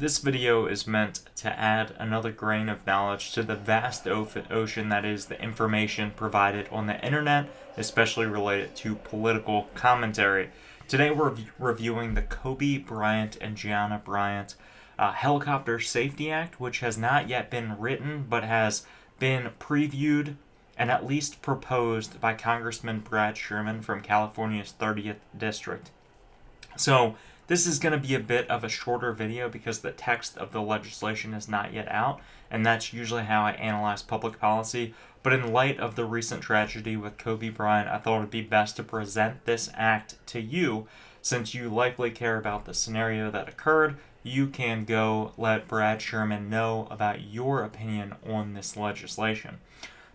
This video is meant to add another grain of knowledge to the vast ocean that is the information provided on the internet, especially related to political commentary. Today we're reviewing the Kobe Bryant and Gianna Bryant Helicopter Safety Act, which has not yet been written but has been previewed and at least proposed by Congressman Brad Sherman from California's 30th District. So this is going to be a bit of a shorter video because the text of the legislation is not yet out, and that's usually how I analyze public policy. But in light of the recent tragedy with Kobe Bryant, I thought it would be best to present this act to you. Since you likely care about the scenario that occurred, you can go let Brad Sherman know about your opinion on this legislation.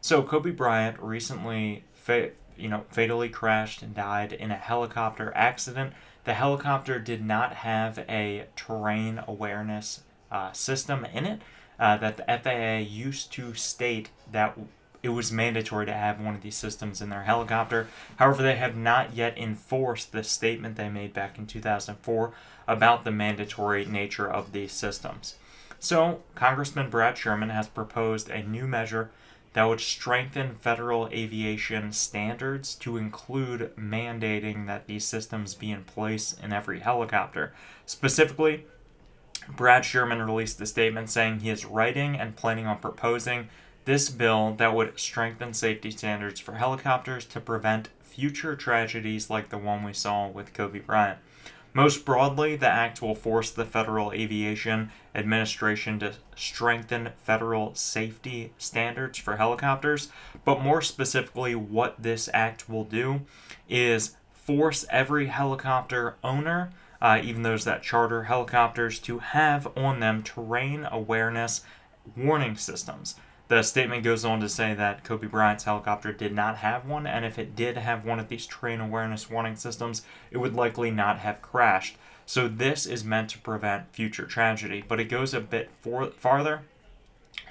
So Kobe Bryant recently fatally crashed and died in a helicopter accident. The helicopter did not have a terrain awareness system in it that the FAA used to state that it was mandatory to have one of these systems in their helicopter. However, they have not yet enforced the statement they made back in 2004 about the mandatory nature of these systems. So, Congressman Brad Sherman has proposed a new measure that would strengthen federal aviation standards to include mandating that these systems be in place in every helicopter. Specifically, Brad Sherman released a statement saying he is writing and planning on proposing this bill that would strengthen safety standards for helicopters to prevent future tragedies like the one we saw with Kobe Bryant. Most broadly, the act will force the Federal Aviation Administration to strengthen federal safety standards for helicopters, but more specifically, what this act will do is force every helicopter owner, even those that charter helicopters, to have on them terrain awareness warning systems. The statement goes on to say that Kobe Bryant's helicopter did not have one, and if it did have one of these terrain awareness warning systems, it would likely not have crashed. So this is meant to prevent future tragedy, but it goes a bit farther,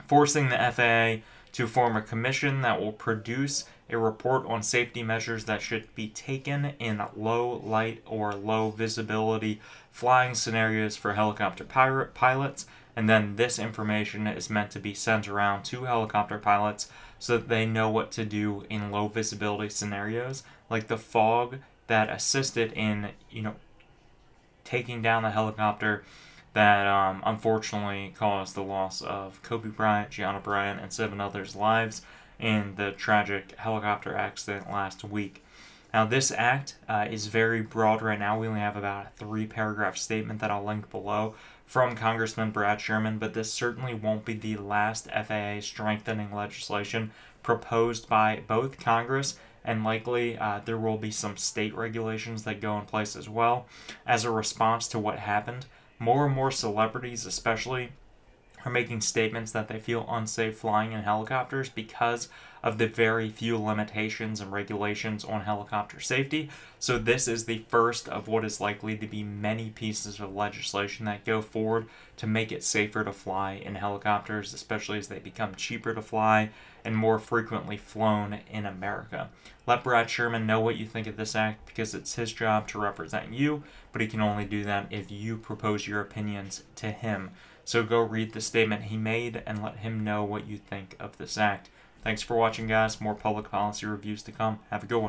forcing the FAA to form a commission that will produce a report on safety measures that should be taken in low light or low visibility flying scenarios for helicopter pilots. And then this information is meant to be sent around to helicopter pilots so that they know what to do in low visibility scenarios, like the fog that assisted in, taking down the helicopter that unfortunately caused the loss of Kobe Bryant, Gianna Bryant, and 7 others' lives in the tragic helicopter accident last week. Now, this act is very broad right now. We only have about a 3-paragraph statement that I'll link below from Congressman Brad Sherman, but this certainly won't be the last FAA strengthening legislation proposed by both Congress, and likely there will be some state regulations that go in place as well. As a response to what happened, more and more celebrities especially are making statements that they feel unsafe flying in helicopters because of the very few limitations and regulations on helicopter safety. So this is the first of what is likely to be many pieces of legislation that go forward to make it safer to fly in helicopters, especially as they become cheaper to fly and more frequently flown in America. Let Brad Sherman know what you think of this act because it's his job to represent you, but he can only do that if you propose your opinions to him. So go read the statement he made and let him know what you think of this act. Thanks for watching, guys. More public policy reviews to come. Have a good one.